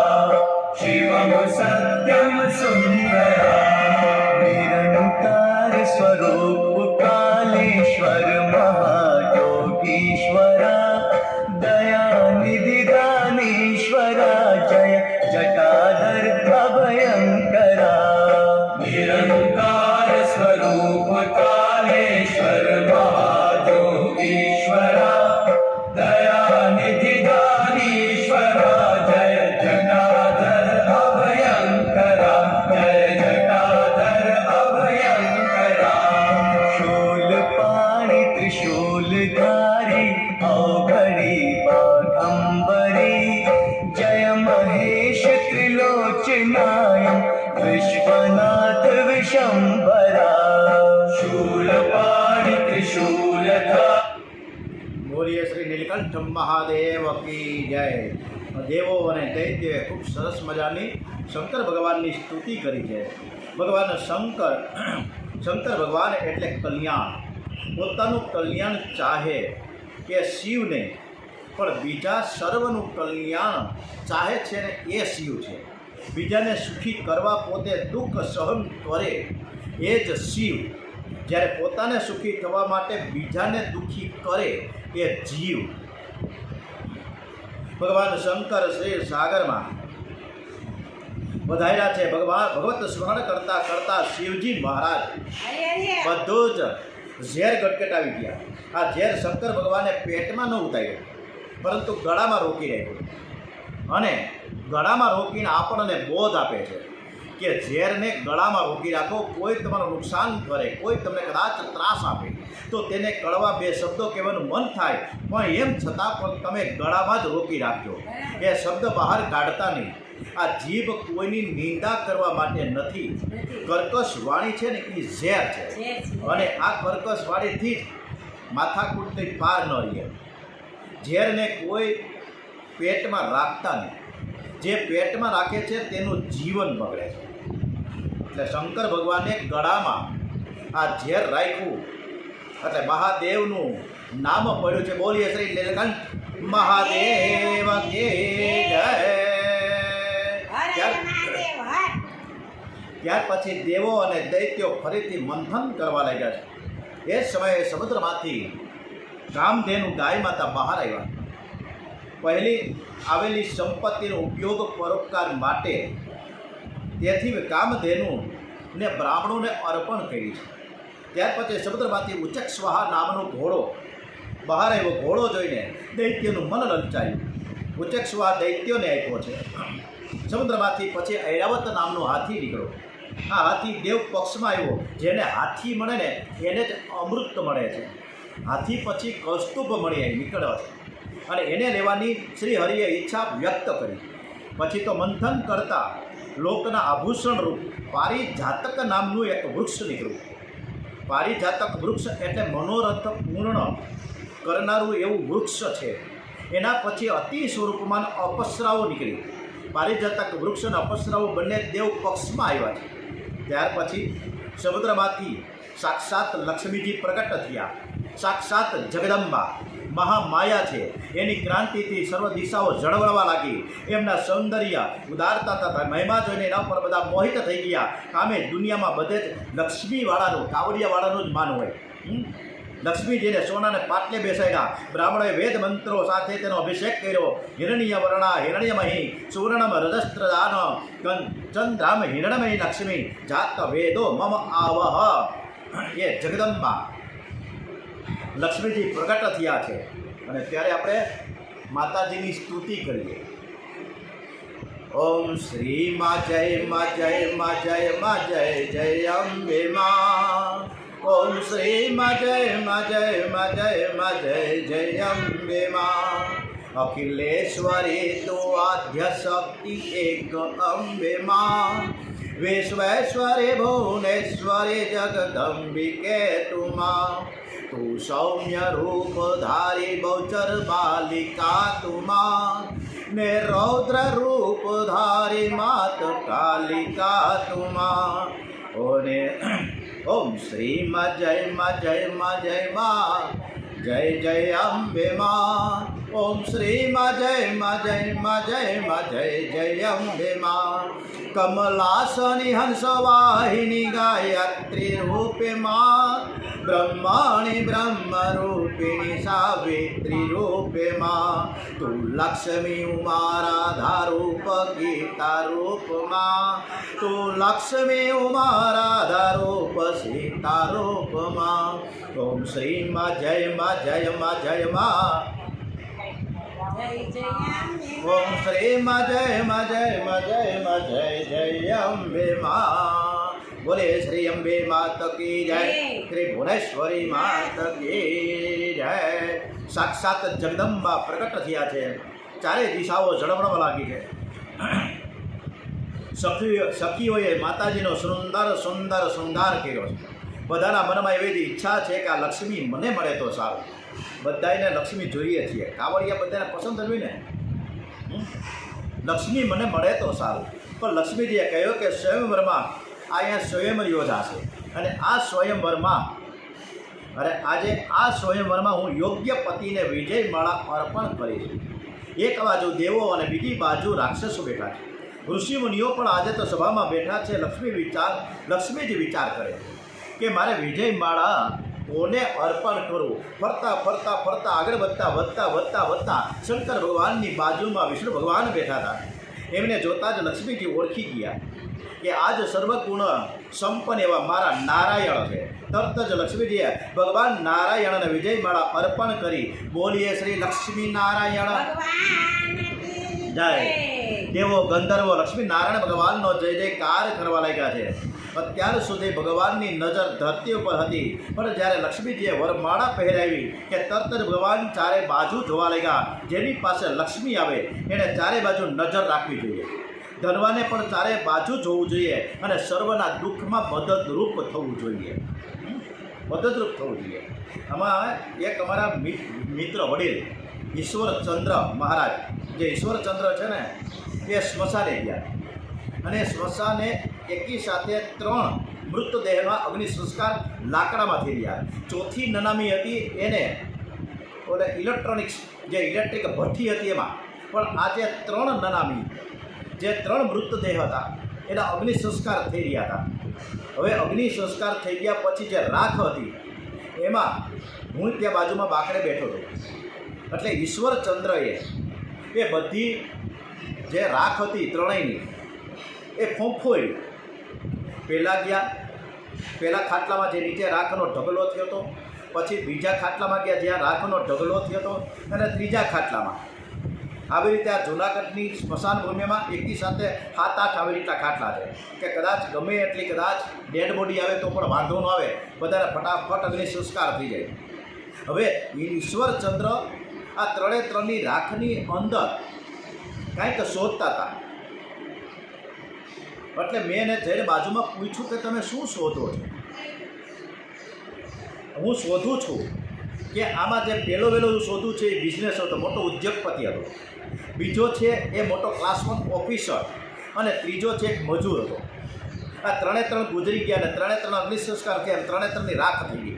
शिवम सत्यम सुंदरा. निरंकार स्वरूप कालेश्वर महायोगीश्वरा दयानिधि दानेश्वरा जय जटाधर अभयंकरा. निरंकार स्वरूप कालेश्वर महायोगीश्वरा दयानिधि दानेश्वरा जय जटाधर अभयंकरा. जय जटाधर अभयंकरा. शूलपाणि त्रिशूलधारी अवघड़ी बाघंबरी जय નીલકંઠ મહાદેવ કી જય. દેવો અને દૈત્યોએ ખૂબ સરસ મજાની શંકર ભગવાનની સ્તુતિ કરી છે. ભગવાન શંકર ભગવાન એટલે કલ્યાણ. પોતાનું કલ્યાણ ચાહે કે શિવને, પણ બીજા સર્વનું કલ્યાણ ચાહે છે ને એ શિવ છે. બીજાને સુખી કરવા પોતે દુઃખ સહન કરે એ જ શિવ. જ્યારે પોતાને સુખી થવા માટે બીજાને દુઃખી કરે એ જીવ. ભગવાન શંકર શ્રી સાગરમાં વધાર્યા છે. ભગવત સ્મરણ કરતા કરતા શિવજી મહારાજ બધું જ ઝેર ગટગટાવી ગયા. આ ઝેર શંકર ભગવાને પેટમાં ન ઉતાર્યું, પરંતુ ગળામાં રોકી રાખ્યું. અને ગળામાં રોકીને આપણને બોધ આપે છે કે ઝેરને ગળામાં રોકી રાખો. કોઈ તમારું નુકસાન કરે, કોઈ તમને કદાચ ત્રાસ આપે તો તેને કડવા બે શબ્દો કહેવાનું મન થાય, પણ એમ છતાં પણ તમે ગળામાં જ રોકી રાખજો. એ શબ્દ બહાર કાઢતા નહીં. આ જીભ કોઈની નિંદા કરવા માટે નથી. કર્કશ વાણી છે ને એ ઝેર છે, અને આ કર્કશ વાણીથી જ માથાકૂટથી પાર ન રહે. ઝેરને કોઈ પેટમાં રાખતા નહીં. જે પેટમાં રાખે છે તેનું જીવન બગડે છે. એટલે શંકર ભગવાને ગળામાં આ ઝેર રાખ્યું, એટલે મહાદેવનું નામ પડ્યું છે. બોલીએ શ્રી નીલકંઠ મહાદેવ કે જય. ત્યાર પછી દેવો અને દૈત્યો ફરીથી મંથન કરવા લાગ્યા છે. એ જ સમયે સમુદ્રમાંથી કામધેનુ ગાય માતા બહાર આવ્યા. પહેલી આવેલી સંપત્તિનો ઉપયોગ પરોપકાર માટે તેથી કામધેનુને બ્રાહ્મણોને અર્પણ કરી છે. ત્યાર પછી સમુદ્રમાંથી ઉચક સ્વાહા નામનો ઘોડો બહાર આવ્યો. ઘોડો જોઈને દૈત્યનું મન લલચાયું. ઉચક સ્વાહા દૈત્યોને આપ્યો છે. સમુદ્રમાંથી પછી ઐરાવત નામનો હાથી નીકળ્યો. આ હાથી દેવ પક્ષમાં આવ્યો. જેને હાથી મળે ને એને જ અમૃત મળે છે. હાથી પછી કૌસ્તુભ મળી નીકળ્યો છે, અને એને લેવાની શ્રી હરિએ ઈચ્છા વ્યક્ત કરી. પછી તો મંથન કરતા લોકના આભૂષણ રૂપ પારિજાતક નામનું એક વૃક્ષ નીકળ્યું. પારિજાતક વૃક્ષ એટલે મનોરથ પૂર્ણ કરનારું એવું વૃક્ષ છે. એના પછી અતિ સ્વરૂપમાન અપસરાઓ નીકળી. પારિજાતક વૃક્ષ અને અપસરાઓ બંને દેવ પક્ષમાં આવ્યા છે. ત્યાર પછી સમુદ્રમાંથી સાક્ષાત લક્ષ્મીજી પ્રગટ થયા. સાક્ષાત જગદંબા મહામાયા છે. એની ક્રાંતિથી સર્વ દિશાઓ ઝળવળવા લાગી. એમના સૌંદર્ય ઉદારતા તથા મહિમા જોઈને એના પર બધા મોહિત થઈ ગયા. કામે દુનિયામાં બધે જ લક્ષ્મીવાળાનું, કાવડિયાવાળાનું જ માન હોય. લક્ષ્મીજીને સોનાને પાટલે બેસાડ્યા. બ્રાહ્મણોએ વેદ મંત્રો સાથે તેનો અભિષેક કર્યો. હિરણ્ય વર્ણા હિરણ્યમહી સુવર્ણમ રજસ્ત્રદાન ચંદ્રામ હિરણમયી લક્ષ્મી જાત વેદો મમ આવહ. એ જગદંબા લક્ષ્મીજી પ્રગટ થયા છે. અને ત્યારે આપણે માતાજીની સ્તુતિ કરીએ. ઓમ શ્રી મા જય મા જય મા જય મા જય જય અંબે મા. ઓમ શ્રી મા જય મા જય મા જય મા જય જય અંબે મા. અખિલેશ્વરી તો આદ્ય શક્તિ એક અંબે મા. વિશ્વેશ્વરે ભુવનેશ્વરે જગદંબિકે તુમા. તું સૌમ્ય રૂપ ધારી બહુચર બાલિકા તુમા. ને રૌદ્ર રૂપ ધારી માત કાલિકા તુમા. ઓને ઓમ શ્રી મા જય મા જય મા જય મા જય જય અંબે મા. ઓમ શ્રી મા જય મા જય મા જય મા જય જય અંબે મા. કમલાસની હંસવાહિની ગાયત્રી રૂપે મા. બ્રહ્માણી બ્રહ્મ રૂપિણી સાવિત્રી રૂપે મા. તું લક્ષ્મી ઉમા રાધા રૂપ ગીતા રૂપમાં. તું લક્ષ્મી ઉમા રાધા રૂપ સીતા રૂપમાં. ઓમ શ્રી મા જય મા જય મા જય મા. ઓમ શ્રી મા જય મા જય મા જય મા જય જય અંબે મા. બોલે શ્રી અંબે માત કી જય. શ્રી ભુવનેશ્વરી માત કી જય. સાક્ષાત જગદંબા પ્રગટ થયા છે. ચારે દિશાઓ ઝળવળવા લાગી છે. સખીઓએ માતાજીનો સુંદર સુંદર શૃંગાર કર્યો છે. બધાના મનમાં એવી જ ઈચ્છા છે કે આ લક્ષ્મી મને મળે તો સારું. બધાને લક્ષ્મી જોઈએ છીએ, કાવડિયા બધાને પસંદ જ હોય ને. લક્ષ્મી મને મળે તો સારું. પણ લક્ષ્મીજીએ કહ્યું કે સ્વયંવરમાં અહીંયા સ્વયંવર યોજાશે અને આ સ્વયંવરમાં આજે આ સ્વયંવરમાં હું યોગ્ય પતિને વિજય માળા અર્પણ કરીશ. એક બાજુ દેવો અને બીજી બાજુ રાક્ષસો બેઠા છે. ઋષિમુનિઓ પણ આજે તો સભામાં બેઠા છે. લક્ષ્મીજી વિચાર કરે કે મારે વિજય માળા કોને અર્પણ કરવું. ફરતા ફરતા ફરતા આગળ વધતા શંકર ભગવાનની બાજુમાં વિષ્ણુ ભગવાન બેઠા હતા. એમને જોતાં જ લક્ષ્મીજી ઓળખી ગયા કે આજ સર્વગુણ સંપન્ન એવા મારા નારાયણ છે. તરત જ લક્ષ્મીજીએ ભગવાન નારાયણને વિજય માળા અર્પણ કરી. બોલીએ શ્રી લક્ષ્મી નારાયણ જય. દેવો ગંધર્વો લક્ષ્મી નારાયણ ભગવાનનો જય જયકાર કરવા લાગ્યા છે. અત્યાર સુધી ભગવાનની નજર ધરતી ઉપર હતી, પણ જ્યારે લક્ષ્મીજીએ વરમાળા પહેરાવી કે તરત જ ભગવાન ચારે બાજુ જોવા લાગ્યા. જેની પાસે લક્ષ્મી આવે એણે ચારે બાજુ નજર રાખવી જોઈએ. ધનવાને પણ ચારે બાજુ જોવું જોઈએ અને સર્વના દુઃખમાં મદદરૂપ થવું જોઈએ. આમાં એક અમારા મિત્ર વડીલ ઈશ્વરચંદ્ર મહારાજ, જે ઈશ્વરચંદ્ર છે ને, એ સ્મશાને ગયા અને સ્મશાને એકી સાથે 3 મૃતદેહના અગ્નિ સંસ્કાર લાકડામાં થઈ રહ્યા. ચોથી નનામી હતી એને ઇલેક્ટ્રોનિક્સ જે ઇલેક્ટ્રિક ભઠ્ઠી હતી એમાં, પણ આજે 3 નનામી જે 3 મૃતદેહ હતા એના અગ્નિ સંસ્કાર થઈ રહ્યા હતા. હવે અગ્નિ સંસ્કાર થઈ ગયા પછી જે રાખ હતી એમાં હું ત્યાં બાજુમાં બાકડે બેઠો હતો. એટલે ઈશ્વરચંદ્રએ એ બધી જે રાખ હતી ત્રણેયની એ ફોંફોઈ પહેલાં ખાટલામાં જે નીચે રાખનો ઢગલો થયો હતો, પછી બીજા ખાટલામાં ગયા જ્યાં રાખનો ઢગલો થયો હતો, અને ત્રીજા ખાટલામાં. આવી રીતે આ જૂનાગઢની સ્મશાન ભૂમિમાં એકી સાથે 7-8 આવી રીતના ખાટલા છે કે કદાચ ગમે એટલી કદાચ ડેડ બોડી આવે તો પણ વાંધો ન આવે, બધાને ફટાફટ અગ્નિ સંસ્કાર થઈ જાય. હવે ઈશ્વરચંદ્ર આ 3ની રાખની અંદર કાંઈક શોધતા હતા. એટલે મેં એને જઈને બાજુમાં પૂછ્યું કે તમે શું શોધો છો? હું શોધું છું કે આમાં જે પહેલો શોધું છે એ બિઝનેસ હતો, મોટો ઉદ્યોગપતિ હતો. બીજો છે એ મોટો ક્લાસ 1 ઓફિસર, અને ત્રીજો છે એક મજૂર હતો. આ 3 ગુજરી ગયા અને 3 અગ્નિ સંસ્કાર થયા, 3ની રાખ થઈ ગઈ.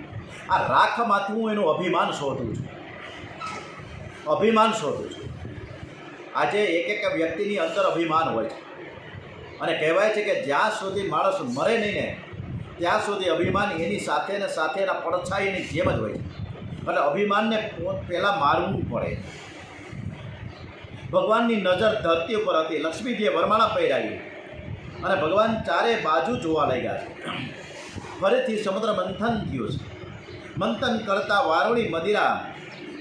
આ રાખમાંથી હું એનું અભિમાન શોધું છું. આજે એક વ્યક્તિની અંદર અભિમાન હોય છે અને કહેવાય છે કે જ્યાં સુધી માણસ મરે નહીં ને ત્યાં સુધી અભિમાન એની સાથે એના પડછાયાની જેમ જ હોય છે. એટલે અભિમાનને પહેલાં મારવું પડે. ભગવાનની નજર ધરતી ઉપર હતી. લક્ષ્મીજીએ વરમાળા પહેરાવી અને ભગવાન ચારે બાજુ જોવા લાગ્યા છે. ફરીથી સમુદ્ર મંથન થયું છે. મંથન કરતાં વારુણી મદિરા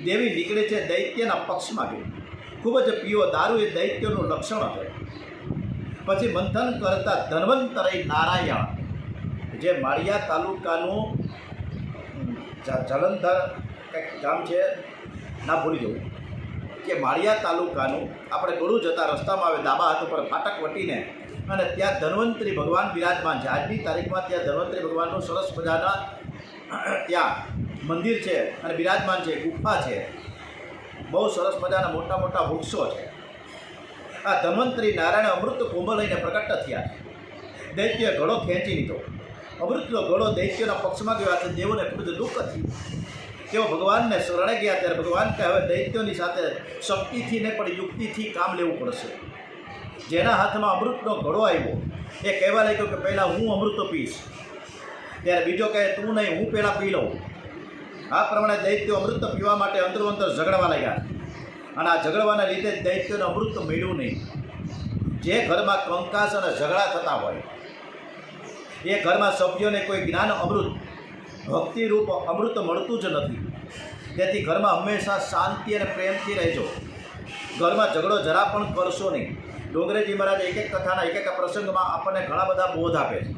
દેવી નીકળે છે દૈત્યના પક્ષમાં ગઈ. ખૂબ જ પીવો દારૂ એ દૈત્યનું લક્ષણ છે. પછી મંથન કરતાં ધન્વંતરી નારાયણ, જે માળિયા તાલુકાનું જલંધર કંઈક ગામ છે, ના ભૂલી જવું, કે માળિયા તાલુકાનું આપણે ગળું જતા રસ્તામાં આવે ડાબા હાથ ઉપર ફાટક વટીને, અને ત્યાં ધન્વંતરી ભગવાન બિરાજમાન છે. આજની તારીખમાં ત્યાં ધન્વંતરી ભગવાનનું સરસ મજાના ત્યાં મંદિર છે અને બિરાજમાન છે. ગુફા છે, બહુ સરસ મજાના મોટા મોટા વૃક્ષો છે. આ ધન્વંતરી નારાયણ અમૃત કુંભ લઈને પ્રગટ થયા. દૈત્ય ઘડો ખેંચી લીધો. અમૃતનો ઘડો દૈત્યના પક્ષમાં ગયો છે. દેવોને ખૂબ જ દુઃખ થયું. તેઓ ભગવાનને શરણે ગયા ત્યારે ભગવાન કહે હવે દૈત્યોની સાથે શક્તિથી નહીં પણ યુક્તિથી કામ લેવું પડશે. જેના હાથમાં અમૃતનો ઘડો આવ્યો એ કહેવા લાગ્યો કે પહેલાં હું અમૃત પીશ, ત્યારે બીજો કહે તું નહીં, હું પહેલાં પી લઉં. આ પ્રમાણે દૈત્યો અમૃત પીવા માટે અંદરો અંદર ઝઘડવા લાગ્યા અને આ ઝઘડવાના લીધે દૈત્યોને અમૃત મળ્યું નહીં. જે ઘરમાં કંકાસ અને ઝઘડા થતા હોય એ ઘરમાં સભ્યોને કોઈ જ્ઞાન અમૃત ભક્તિરૂપ અમૃત મળતું જ નથી. તેથી ઘરમાં હંમેશા શાંતિ અને પ્રેમથી રહેજો. ઘરમાં ઝઘડો જરા પણ કરશો નહીં. ડોંગરેજી મહારાજ એક કથાના એક પ્રસંગમાં આપણને ઘણા બધા બોધ આપે છે.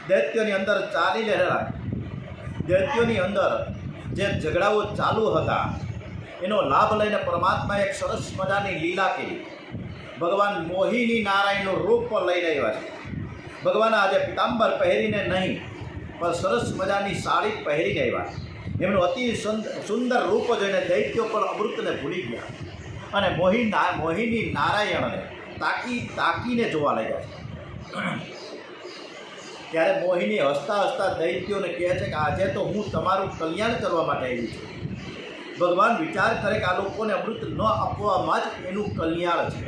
દૈત્યોની અંદર ચાલી રહેલા દૈત્યોની અંદર જે ઝઘડાઓ ચાલુ હતા એનો લાભ લઈને પરમાત્માએ એક સરસ મજાની લીલા કરી. ભગવાન મોહિની નારાયણનું રૂપ લઈને આવ્યા છે. ભગવાન આજે પિતાંબર પહેરીને નહીં પણ સરસ મજાની સાડી પહેરીને આવ્યા. એમનું અતિ સુંદર રૂપ જોઈને દૈત્યો પણ અમૃતને ભૂલી ગયા અને મોહિની નારાયણને તાકીને જોવા લાગ્યા છે. ત્યારે મોહિની હસતા હસતા દૈત્યોને કહે છે કે આજે તો હું તમારું કલ્યાણ કરવા માટે આવી છું. ભગવાન વિચાર કરે કે આ લોકોને અમૃત ન આપવામાં જ એનું કલ્યાણ છે.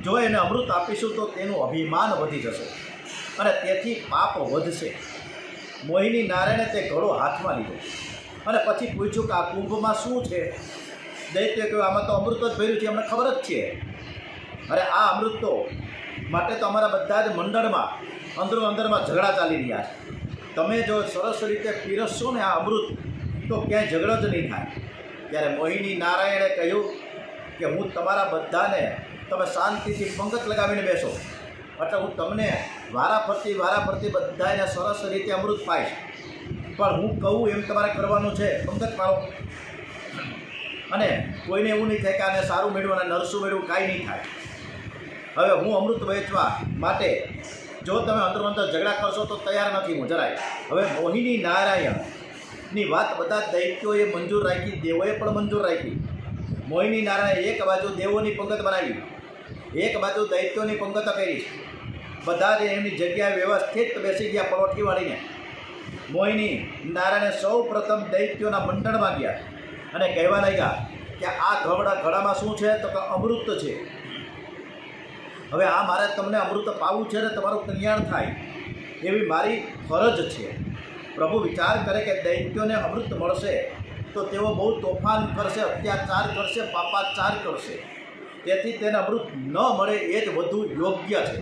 જો એને અમૃત આપીશું તો તેનું અભિમાન વધી જશે અને તેથી પાપ વધશે. મોહિની નારાયણે તે ઘડો હાથમાં લીધો અને પછી પૂછ્યું કે આ કુંભમાં શું છે? દૈત્ય કહ્યું આમાં તો અમૃત જ ભર્યું છે, અમને ખબર જ છે. અરે આ અમૃત તો માટે તો અમારા બધા જ મંડળમાં અંદરમાં ઝઘડા ચાલી રહ્યા છે. તમે જો સરસ રીતે પીરસશો ને આ અમૃત તો ક્યાંય ઝઘડો જ નહીં થાય. ત્યારે મોહિની નારાયણે કહ્યું કે હું તમારા બધાને તમે શાંતિથી પંગત લગાવીને બેસો એટલે હું તમને વારાફરતી બધાને સરસ રીતે અમૃત પાઈશ. પણ હું કહું એમ તમારે કરવાનું છે. પંગત પાડો અને કોઈને એવું નહીં થાય કે આને સારું મેળવું અને નરસું મેળવું, કાંઈ નહીં થાય. હવે હું અમૃત વહેંચવા માટે જો તમે અંદર ઝઘડા કરશો તો તૈયાર નથી હું જરાય. હવે મોહિની નારાયણની વાત બધા દૈત્યોએ મંજૂર રાખી, દેવોએ પણ મંજૂર રાખી. મોહિની નારાયણે એક બાજુ દેવોની પંગત બનાવી, એક બાજુ દૈત્યોની પંગત કરી. બધા જ એમની જગ્યાએ વ્યવસ્થિત બેસી ગયા પરોઠી વાળીને. મોહિની નારાયણે સૌ પ્રથમ દૈત્યોના મંડળમાં ગયા અને કહેવા લાગ્યા કે આ ઘડામાં શું છે? તો કે અમૃત છે. હવે આ મારે તમને અમૃત પાવું છે ને તમારું કલ્યાણ થાય એવી મારી ફરજ છે. પ્રભુ વિચાર કરે કે દૈત્યોને અમૃત મળશે તો તેઓ બહુ તોફાન કરશે, અત્યાચાર કરશે, પાપાચાર કરશે. તેથી તેને અમૃત ન મળે એ જ વધુ યોગ્ય છે.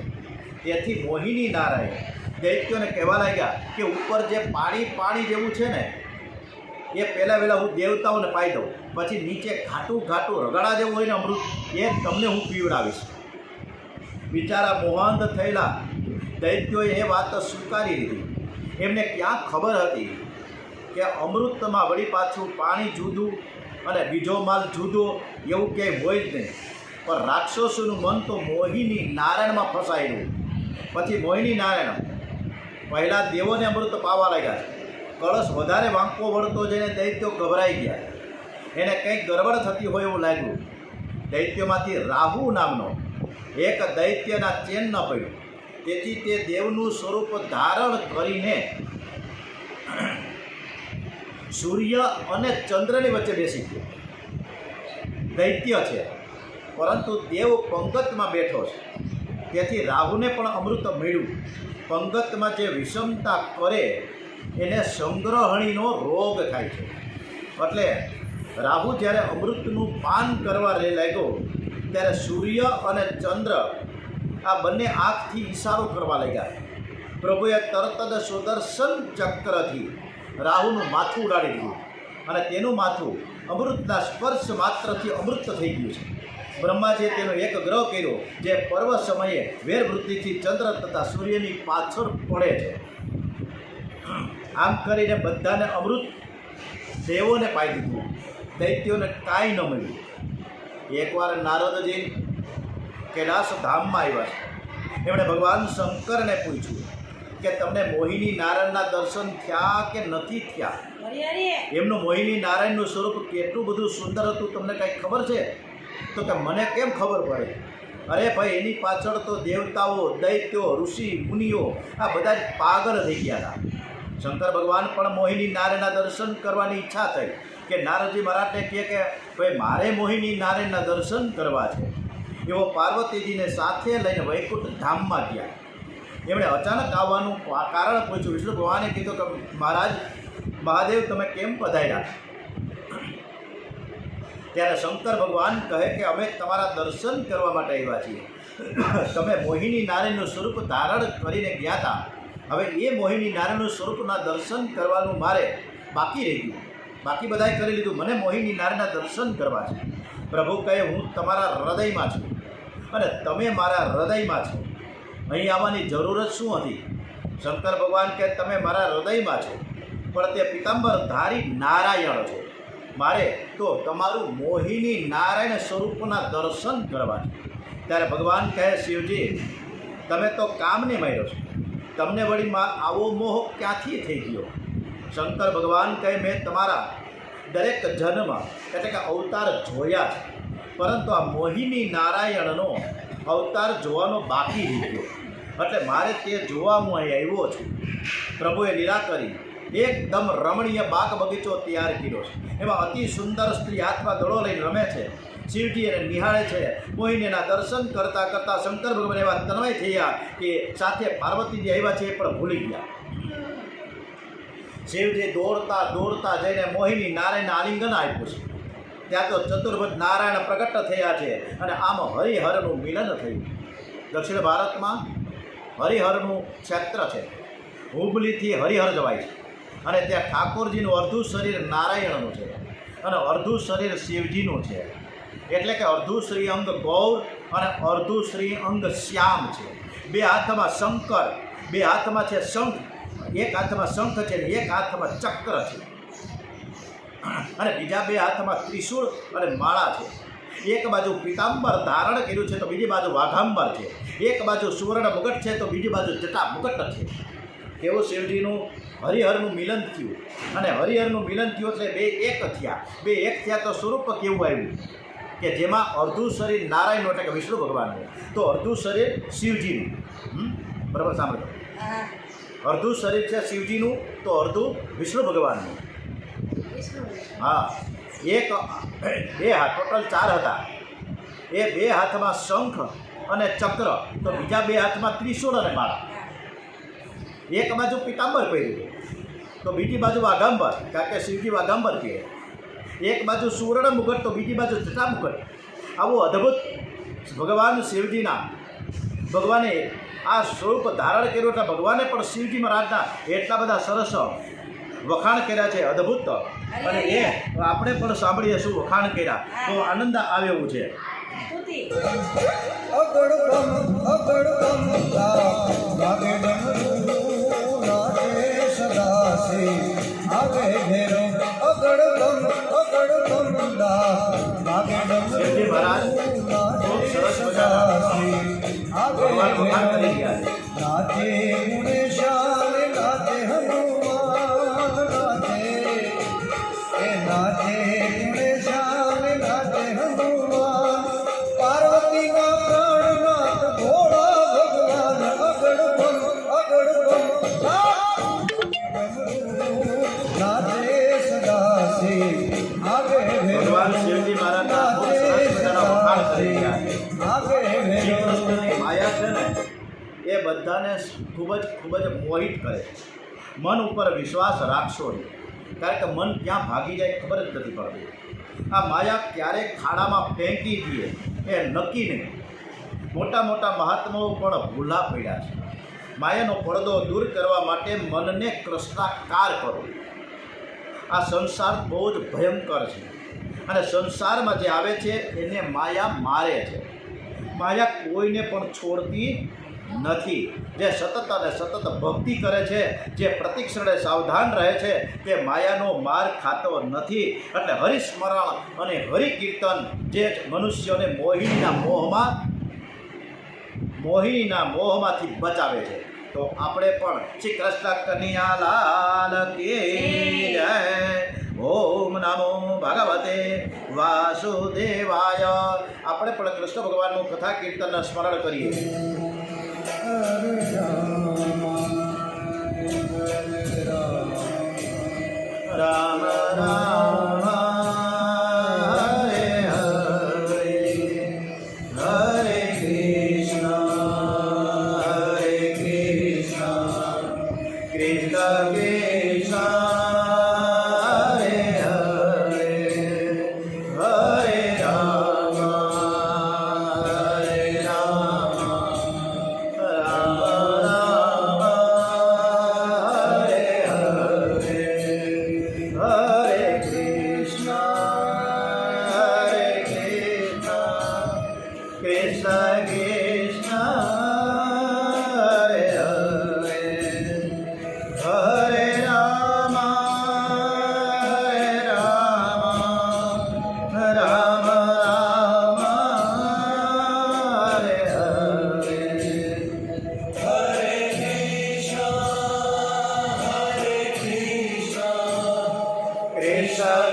તેથી મોહિની નારાયણ દૈત્યોને કહેવા લાગ્યા કે ઉપર જે પાણી જેવું છે ને એ પહેલાં હું દેવતાઓને પાઈ દઉં, પછી નીચે ઘાટું રગડા જેવું હોય ને અમૃત એ તમને હું પીવડાવીશ. બિચારા મોહાંધ થયેલા દૈત્યોએ એ વાત સ્વીકારી લીધી. એમને ક્યાં ખબર હતી કે અમૃતમાં વળી પાછું પાણી જુદું અને બીજો માલ જુદો એવું ક્યાંય હોય જ નહીં. પણ રાક્ષસોનું મન તો મોહિની નારાયણમાં ફસાયેલું. પછી મોહિની નારાયણ પહેલાં દેવોને અમૃત પાવા લાગ્યા. કળશ વધારે વાંકો વળતો જઈને દૈત્યો ગભરાઈ ગયા. એને કંઈક ગરબડ થતી હોય એવું લાગ્યું. દૈત્યોમાંથી રાહુ નામનો એક દૈત્યના ચેન ન પડ્યું. તેથી તે દેવનું સ્વરૂપ ધારણ કરીને સૂર્ય અને ચંદ્રની વચ્ચે બેસી ગયો. દૈત્ય છે પરંતુ દેવ પંગતમાં બેઠો છે. તેથી રાહુને પણ અમૃત મળ્યું. પંગતમાં જે વિષમતા કરે એને સંગ્રહણીનો રોગ થાય છે. એટલે રાહુ જ્યારે અમૃતનું પાન કરવા લાગ્યો ત્યારે સૂર્ય અને ચંદ્ર આ બંને આંખથી ઈશારો કરવા લાગ્યા. પ્રભુએ તરત જ સુદર્શન ચક્રથી રાહુનું માથું ઉડાડી દીધું અને તેનું માથું અમૃતના સ્પર્શ માત્રથી અમૃત થઈ ગયું છે. બ્રહ્માજીએ તેનો એક ગ્રહ કર્યો જે પર્વ સમયે વેરવૃત્તિથી ચંદ્ર તથા સૂર્યની પાછળ પડે છે. આમ કરીને બધાને અમૃત દેવોને પાઈ દીધું, દૈત્યોને કાંઈ ન મળ્યું. એકવાર નારદજી કૈલાસ ધામમાં આવ્યા છે. એમણે ભગવાન શંકરને પૂછ્યું કે તમને મોહિની નારાયણના દર્શન થયા કે નથી થયા? એમનું મોહિની નારાયણનું સ્વરૂપ કેટલું બધું સુંદર હતું તમને કાંઈ ખબર છે? તો કે મને કેમ ખબર પડે? અરે ભાઈ એની પાછળ તો દેવતાઓ, દૈત્યો, ઋષિ મુનિઓ આ બધા જ પાગલ થઈ ગયા હતા. શંકર ભગવાન પણ મોહિની નારાયણના દર્શન કરવાની ઈચ્છા થઈ કે નારદજી મહારાજને કહે કે ભાઈ મારે મોહિની નારાયણના દર્શન કરવા છે. એવો પાર્વતીજીને સાથે લઈને વૈકુંઠ ધામમાં ગયા. એમણે અચાનક આવવાનું કારણ પૂછ્યું. વિષ્ણુ ભગવાને કીધું કે મહારાજ મહાદેવ તમે કેમ પધાર્યા? ત્યારે શંકર ભગવાન કહે કે અમે તમારા દર્શન કરવા માટે આવ્યા છીએ. તમે મોહિની નારાયણનું સ્વરૂપ ધારણ કરીને ગયા હતા. હવે એ મોહિની નારાયણનું સ્વરૂપના દર્શન કરવાનું મારે બાકી રહી ગયું. બાકી બધાએ કરી લીધું, મને મોહિની નારાયણના દર્શન કરવા છે. પ્રભુ કહે હું તમારા હૃદયમાં છું અને તમે મારા હૃદયમાં છો. અહીં આવવાની જરૂર જ શું હતી? શંકર ભગવાન કહે તમે મારા હૃદયમાં છો પણ તે પિતાંબર ધારી નારાયણ છો. મારે તો તમારું મોહિની નારાયણ સ્વરૂપના દર્શન કરવા છે. ત્યારે ભગવાન કહે શિવજી તમે તો કામને માર્યો છો, તમને વળી આવો મોહ ક્યાંથી થઈ ગયો? શંકર ભગવાન કહે, મેં તમારા દરેક જન્મ એટલે કે અવતાર જોયા છે, પરંતુ આ મોહિની નારાયણનો અવતાર જોવાનો બાકી રહી ગયો, એટલે મારે તે જોવા હું અહીં આવ્યો છું. પ્રભુએ લીલા કરી એકદમ રમણીય બાગ બગીચો તૈયાર કર્યો છે. એમાં અતિ સુંદર સ્ત્રી હાથમાં દડો લઈને રમે છે. શિવજી એને નિહાળે છે. મોહિનીના દર્શન કરતાં કરતાં શંકર ભગવાન એવા તન્મય થયા કે સાથે પાર્વતીજી આવ્યા છે એ પણ ભૂલી ગયા. શિવજી દોડતા દોડતા જઈને મોહિની નારાયણને આલિંગન આપ્યું છે. ત્યાં તો ચતુર્ભુજ નારાયણ પ્રગટ થયા છે અને આમ હરિહરનું મિલન થયું. દક્ષિણ ભારતમાં હરિહરનું ક્ષેત્ર છે. હુબલીથી હરિહર જવાય છે અને ત્યાં ઠાકોરજીનું અર્ધું શરીર નારાયણનું છે અને અર્ધું શરીર શિવજીનું છે. એટલે કે અર્ધું શ્રી અંગ ગૌર અને અર્ધું શ્રી અંગ શ્યામ છે. બે હાથમાં શંકર, બે હાથમાં છે શંખ, એક હાથમાં શંખ છે ને એક હાથમાં ચક્ર છે અને બીજા બે હાથમાં ત્રિશૂળ અને માળા છે. એક બાજુ પીતાંબર ધારણ કર્યું છે તો બીજી બાજુ વાઘાંબર છે. એક બાજુ સુવર્ણ મુગટ છે તો બીજી બાજુ જટા મુગટ છે. તેવું શિવજીનું હરિહરનું મિલન થયું અને હરિહરનું મિલન થયું એટલે બે એક થયા. બે એક થયા તો સ્વરૂપ કેવું આવ્યું કે જેમાં અર્ધું શરીર નારાયણનું એટલે કે વિષ્ણુ ભગવાનનું, તો અર્ધું શરીર શિવજીનું. બરાબર સાંભળો, અર્ધું શરીર છે શિવજીનું તો અર્ધું વિષ્ણુ ભગવાનનું. હા, એક બે હાથ, ટોટલ 4 હતા. એ બે હાથમાં શંખ અને ચક્ર તો બીજા બે હાથમાં ત્રિશૂળ અને માળા. એક બાજુ પીતાંબર પહેર્યું તો બીજી બાજુ વાઘાંબર, કારણ કે શિવજી વાઘાંબર કહે. એક બાજુ સુવર્ણ મુગટ તો બીજી બાજુ જટા મુગટ. આવું અદ્ભુત ભગવાન શિવજીના ભગવાને આ સ્વરૂપ ધારણ કર્યું એટલે ભગવાને પણ શિવજી મહારાજના એટલા બધા સરસ વખાણ કર્યા છે, અદ્ભુત. અને એ આપણે પણ સાંભળીએ શું વખાણ કર્યા તો આનંદ આવે એવું છે. શિવજી મહારાજ ખૂબ સરસ મજાના ભગવાન વખાણ કરી ગયા છે. નાચે ગુણેશાન નાચે હનુમાન નાચે, એ નાચે ગુણેશાન નાચે હનુમાન, પાર્વતીના પ્રાણનાથ ભોળા ભગવાન અગડબમ નાચે સદાશિવ આગે ભગવાન શિવજી મહારાજના ખૂબ સરસ મજાના વખાણ કરી ગયા છે. શ્રી કૃષ્ણની માયા છે ને એ બધાને ખૂબ જ મોહિત કરે. મન ઉપર વિશ્વાસ રાખશો નહીં, કારણ કે મન ક્યાં ભાગી જાય ખબર જ નથી પડતી. આ માયા ક્યારેક ખાડામાં ફેંકી દઈએ એ નક્કી નહીં. મોટા મોટા મહાત્માઓ પણ ભૂલા પડ્યા છે. માયાનો પડદો દૂર કરવા માટે મનને કૃષ્ણાકાર કરો. આ સંસાર બહુ જ ભયંકર છે અને સંસારમાં જે આવે છે એને માયા મારે છે. માયા કોઈને પણ છોડતી નથી. જે સતત અને સતત ભક્તિ કરે છે, જે પ્રતિક્ષણે સાવધાન રહે છે તે માયાનો માર ખાતો નથી. એટલે હરિસ્મરણ અને હરિકીર્તન જે મનુષ્યોને મોહિનીના મોહમાંથી બચાવે છે. તો આપણે પણ શ્રી કૃષ્ણ કનૈયા લાલ કી જય. ઓમ નમો ભગવતે વાસુદેવાય. આપણે પણ કૃષ્ણ ભગવાનનું કથા કીર્તનને સ્મરણ કરીએ. રામ રામ હરે હરે, હરે Krishna Krishna Krishna Hare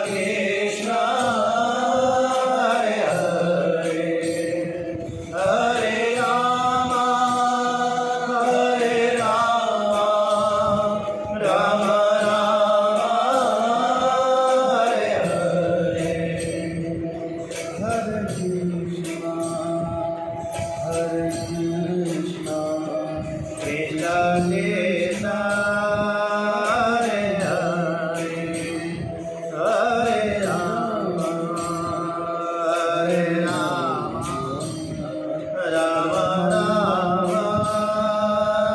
Krishna Hare Hare Hare Ram Ram Ram Hare Hare Hare Krishna, Hare Krishna, Krishna Krishna Hare Hare Hare Ram Ram Ram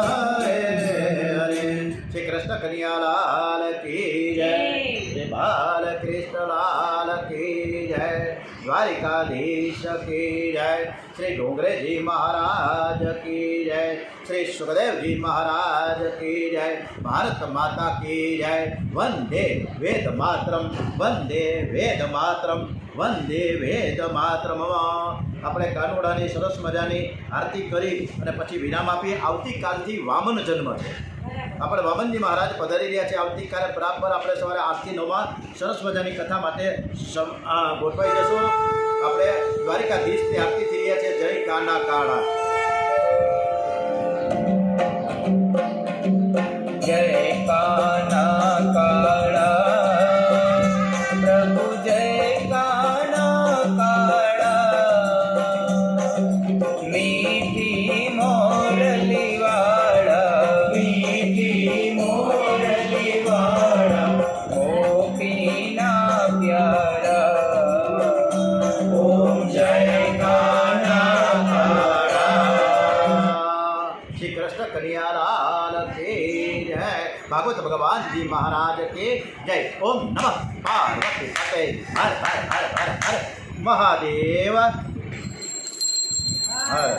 Hare Hare. Shri Krishna Kanhaiya Lal की जय, श्री बाल कृष्ण लाल की जय, द्वारिकाधीश की जय, श्री डोंगरे जी महाराज की जय, श्री सुखदेव जी महाराज की जय, भारत माता की जय। वंदे वेद मातरम, वंदे वेद मातरम, वंदे वेद मातरम। આપણે કાનુડાની સરસ મજાની આરતી કરી અને પછી વિરામ આપી. આવતીકાલથી વામન જન્મ છે. આપણે વામનજી મહારાજ પધારી રહ્યા છે. આવતીકાલે બરાબર આપણે સવારે 8 થી 9 સરસ મજાની કથા માટે ગોઠવાઈ જશું. આપણે દ્વારિકાધીશની આરતી થઈ રહ્યા છે. જય કાના કાળા. Jai Kana Kala, Prabhu Jai Kana Kala, Meethi Morali Wala, Meethi Morali Wala, Gopina Pyara, Om Jai Kana Kala. Shri Krishna Kanhaiya Lal की जय, भागवत भगवान जी महाराज की जय। ओम नमः पार्वती पते हर हर हर हर हर महादेव हर।